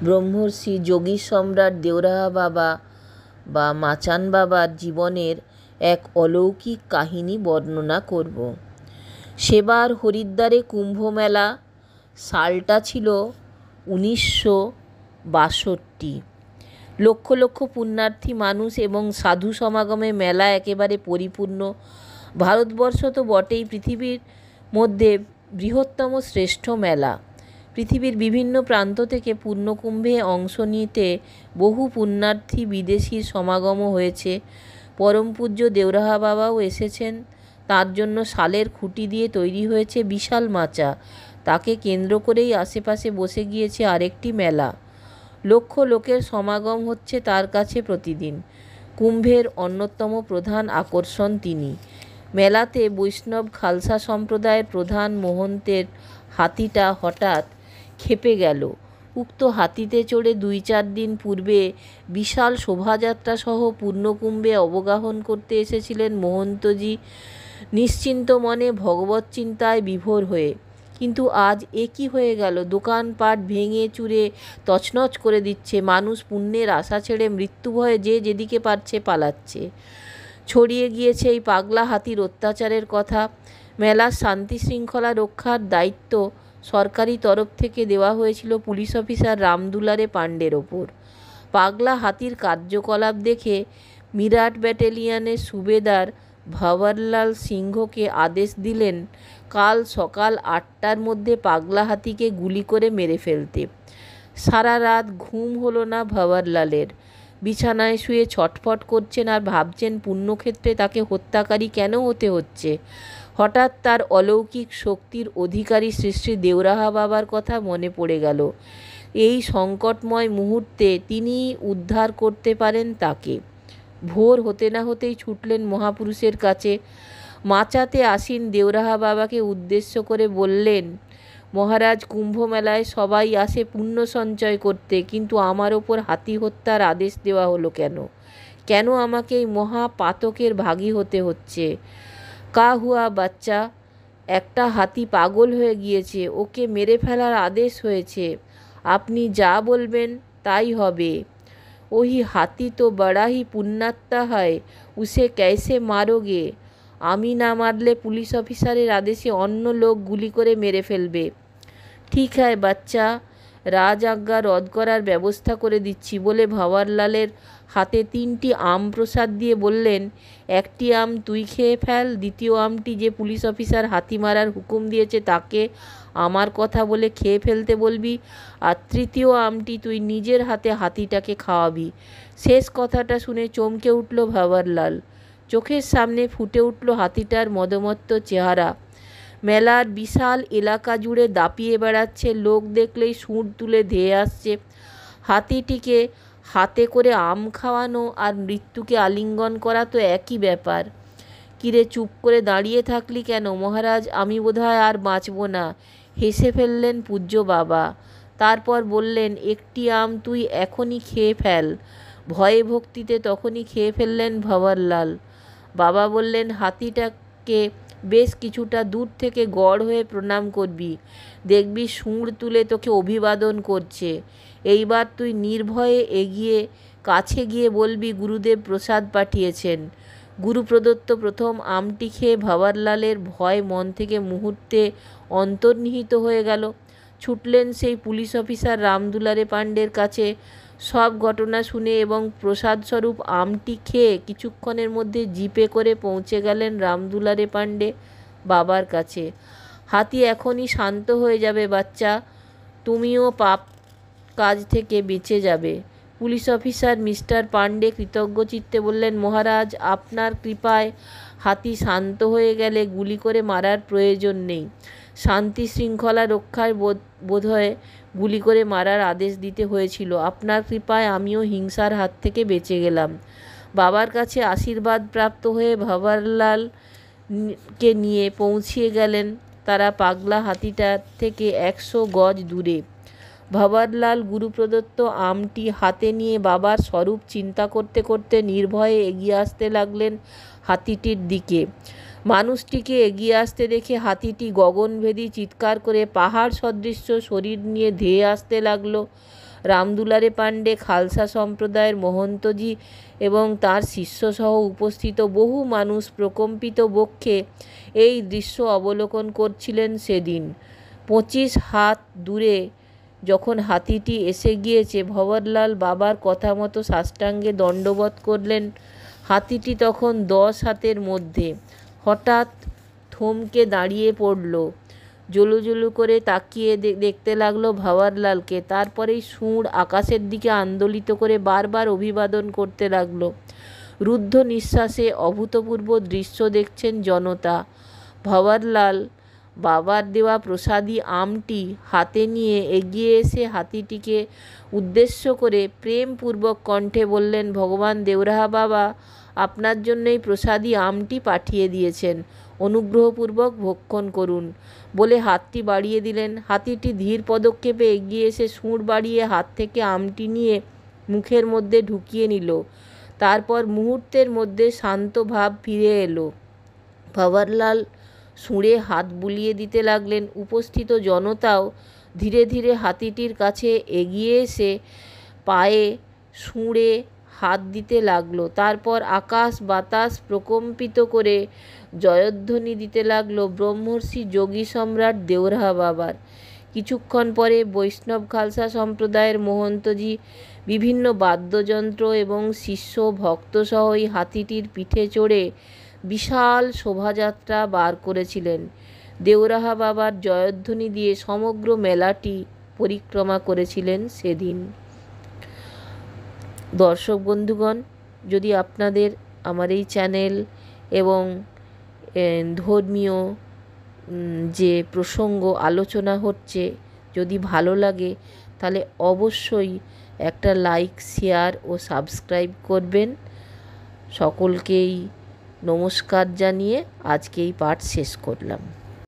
ব্রহ্মর্ষি যোগী সম্রাট দেওরাহা বাবা বা মাচান বাবার জীবনের এক অলৌকিক কাহিনী বর্ণনা করব। সেবার হরিদ্বারে কুম্ভমেলা, সালটা ছিল 1962। লক্ষ লক্ষ পুণ্যার্থী মানুষ এবং সাধু সমাগমে মেলা একেবারে পরিপূর্ণ। ভারতবর্ষ তো বটেই, পৃথিবীর মধ্যে বৃহত্তম শ্রেষ্ঠ মেলা। পৃথিবীর বিভিন্ন প্রান্ত থেকে পূর্ণকুম্ভে অংশ নিতে বহু পুণ্যার্থী বিদেশির সমাগমও হয়েছে। পরম পূজ্য দেওরাহা বাবাও এসেছেন। তার জন্য শালের খুঁটি দিয়ে তৈরি হয়েছে বিশাল মাচা। তাকে কেন্দ্র করেই আশেপাশে বসে গিয়েছে আরেকটি মেলা। লক্ষ লোকের সমাগম হচ্ছে তার কাছে প্রতিদিন। কুম্ভের অন্যতম প্রধান আকর্ষণ তিনি। মেলাতে বৈষ্ণব খালসা সম্প্রদায়ের প্রধান মহন্তের হাতিটা হঠাৎ ক্ষেপে গেল। উক্ত হাতিতে চড়ে 2-4 দিন পূর্বে বিশাল শোভাযাত্রা সহ পূর্ণকুম্ভে অবগাহন করতে এসেছিলেন মহন্তজি, নিশ্চিন্ত মনে ভগবত চিন্তায় বিভোর হয়ে। কিন্তু আজ এ কী হয়ে গেল? দোকানপাট ভেঙে চুরে তছনছ করে দিচ্ছে। মানুষ পুণ্যের আশা ছেড়ে মৃত্যু ভয়ে যে যেদিকে পারছে পালাচ্ছে। ছড়িয়ে গিয়েছে এই পাগলা হাতির অত্যাচারের কথা। মেলার শান্তি শৃঙ্খলা রক্ষার দায়িত্ব সরকারি তরফ থেকে দেওয়া হয়েছিল পুলিশ অফিসার রামদুলারে পাণ্ডের ওপর। পাগলা হাতির কার্যকলাপ দেখে মিরাট ব্যাটালিয়নের সুবেদার ভঁওয়ারলাল সিংহকে আদেশ দিলেন কাল সকাল 8টার মধ্যে পাগলা হাতিকে গুলি করে মেরে ফেলতে। সারা রাত ঘুম হলো না ভঁওয়ারলালের। বিছানায় শুয়ে ছটফট করছেন আর ভাবছেন পুণ্যক্ষেত্রে তাকে হত্যাকারী কেন হতে হচ্ছে। হঠাৎ তার অলৌকিক শক্তির অধিকারী শ্রী শ্রী দেওরাহা বাবার কথা মনে পড়ে গেল। এই সংকটময় মুহূর্তে তিনিই উদ্ধার করতে পারেন তাকে। ভোর হতে না হতেই ছুটলেন মহাপুরুষের কাছে। মাচাতে আসীন দেওরাহা বাবাকে উদ্দেশ্য করে বললেন, মহারাজ, কুম্ভ মেলায় সবাই আসে পুণ্য সঞ্চয় করতে, কিন্তু আমার ওপর হাতি হত্যার আদেশ দেওয়া হলো কেন? কেন আমাকে এই মহা পাতকের ভাগী হতে হচ্ছে? কা হুয়া বাচ্চা? একটা হাতি পাগল হয়ে গিয়েছে, ওকে মেরে ফেলার আদেশ হয়েছে। আপনি যা বলবেন তাই হবে। ওহি হাতি তো বড়া হি পুণ্যাত্মা হয়, উসে कैसे মারোগে? আমি না মারলে পুলিশ অফিসারের আদেশে অন্য লোক গুলি করে মেরে ফেলবে। ঠিক হ্যায় বাচ্চা, রাজ আজ্ঞা রদ করার ব্যবস্থা করে দিচ্ছি বলে ভঁওয়ারলালের হাতে 3টি আম প্রসাদ দিয়ে বললেন, একটি আম তুই খেয়ে ফেল, দ্বিতীয় আমটি যে পুলিশ অফিসার হাতি মারার হুকুম দিয়েছে তাকে আমার কথা বলে খেয়ে ফেলতে বলবি, আর তৃতীয় আমটি তুই নিজের হাতে হাতিটাকে খাওয়াবি। শেষ কথাটা শুনে চমকে উঠল ভঁওয়ারলাল। চোখের সামনে ফুটে উঠল হাতিটার মদমত্ত চেহারা। মেলার বিশাল এলাকা জুড়ে দাপিয়ে বেড়াচ্ছে, লোক দেখলেই সুর তুলে ধেয়ে আসছে। হাতিটিকে হাতে করে আম খাওয়ানো আর মৃত্যুকে আলিঙ্গন করা তো একই ব্যাপার। কিরে, চুপ করে দাঁড়িয়ে থাকলি কেন? মহারাজ, আমি বোধহয় আর বাঁচব না। হেসে ফেললেন পূজ্য বাবা। তারপর বললেন, একটি আম তুই এখনই খেয়ে ফেল। ভয়ে ভক্তিতে তখনই খেয়ে ফেললেন ভঁওয়ারলাল। বাবা বললেন, হাতিটাকে বেশ কিছুটা দূর থেকে গড় হয়ে প্রণাম করবি। দেখবি সুঁড় তুলে তোকে অভিবাদন করছে। এইবার তুই নির্ভয়ে এগিয়ে কাছে গিয়ে বলবি গুরুদেব প্রসাদ পাঠিয়েছেন। গুরু প্রদত্ত প্রথম আমটি খেয়ে ভঁওয়ারলালের ভয় মন থেকে মুহূর্তে অন্তর্নিহিত হয়ে গেল। ছুটলেন সেই পুলিশ অফিসার রামদুলারে পাণ্ডের কাছে। সব ঘটনা শুনে এবং প্রসাদস্বরূপ আমটি খেয়ে কিছুক্ষণের মধ্যে জিপে করে পৌঁছে গেলেন রামদুলারে পাণ্ডে বাবার কাছে। হাতি এখনই শান্ত হয়ে যাবে বাচ্চা, তুমিও পাপ কাজ থেকে বেঁচে যাবে। পুলিশ অফিসার মিস্টার পাণ্ডে কৃতজ্ঞ চিত্তে বললেন, মহারাজ, আপনার কৃপায় হাতি শান্ত হয়ে গেলে গুলি করে মারার প্রয়োজন নেই। শান্তি শৃঙ্খলা রক্ষায় বোধহয় গুলি করে মারার আদেশ দিতে হয়েছিল। আপনার কৃপায় আমিও হিংসার হাত থেকে বেঁচে গেলাম। বাবার কাছে আশীর্বাদ প্রাপ্ত হয়ে ভঁওয়ারলালকে নিয়ে পৌঁছিয়ে গেলেন তারা পাগলা হাতিটার থেকে 100 গজ দূরে। ভঁওয়ারলাল গুরুপ্রদত্ত আমটি হাতে নিয়ে বাবার স্বরূপ চিন্তা করতে করতে নির্ভয়ে এগিয়ে আসতে লাগলেন হাতিটির দিকে। মানুষটিকে এগিয়ে আসতে দেখে হাতিটি গগনভেদী চিৎকার করে পাহাড় সদৃশ্য শরীর নিয়ে ধেয়ে আসতে লাগলো। রামদুলারে পাণ্ডে, খালসা সম্প্রদায়ের মহন্তজি এবং তার শিষ্যসহ উপস্থিত বহু মানুষ প্রকম্পিত বক্ষে এই দৃশ্য অবলোকন করছিলেন। সেদিন 25 হাত দূরে যখন হাতিটি এসে গিয়েছে, ভঁওয়ারলাল বাবার কথা মতো সাষ্টাঙ্গে দণ্ডবৎ করলেন। হাতিটি তখন 10 হাতের মধ্যে। হঠাৎ থমকে দাঁড়িয়ে পড়ল, জলুজলু করে তাকিয়ে দেখতে লাগলো ভঁওয়ারলালকে। তারপরেই সুর আকাশের দিকে আন্দোলিত করে বারবার অভিবাদন করতে লাগলো। রুদ্ধ নিঃশ্বাসে অভূতপূর্ব দৃশ্য দেখছেন জনতা। ভঁওয়ারলাল বাবার দেওয়া প্রসাদী আমটি হাতে নিয়ে এগিয়ে এসে হাতিটিকে উদ্দেশ্য করে প্রেমপূর্বক কণ্ঠে বললেন, ভগবান দেওরাহা বাবা আপনার জন্যই প্রসাদী আমটি পাঠিয়ে দিয়েছেন, অনুগ্রহপূর্বক ভক্ষণ করুন বলে হাতটি বাড়িয়ে দিলেন। হাতিটি ধীর পদক্ষেপে এগিয়ে এসে সুর বাড়িয়ে হাত থেকে আমটি নিয়ে মুখের মধ্যে ঢুকিয়ে নিল। তারপর মুহূর্তের মধ্যে শান্ত ভাব ফিরে এলো। ভঁওয়ারলাল সুরে হাত বুলিয়ে দিতে লাগলেন। উপস্থিত জনতাও ধীরে ধীরে হাতিটির কাছে এগিয়ে এসে পায়ে সুরে হাত দিতে লাগলো। তারপর আকাশ বাতাস প্রকম্পিত করে জয়ধ্বনি দিতে লাগলো ব্রহ্মর্ষি যোগী সম্রাট দেওরাহা বাবার। কিছুক্ষণ পরে বৈষ্ণব খালসা সম্প্রদায়ের মহন্তজি বিভিন্ন বাদ্যযন্ত্র এবং শিষ্য ভক্তসহ এই হাতিটির পিঠে চড়ে বিশাল শোভাযাত্রা বার করেছিলেন। দেওরাহা বাবার জয়ধ্বনি দিয়ে সমগ্র মেলাটি পরিক্রমা করেছিলেন সেদিন। দর্শক বন্ধুগণ, যদি আপনাদের আমার এই চ্যানেল এবং ধর্মীয় যে প্রসঙ্গ আলোচনা হচ্ছে যদি ভালো লাগে, তাহলে অবশ্যই একটা লাইক, শেয়ার ও সাবস্ক্রাইব করবেন। সকলকেই নমস্কার জানিয়ে আজকে এই পাঠ শেষ করলাম।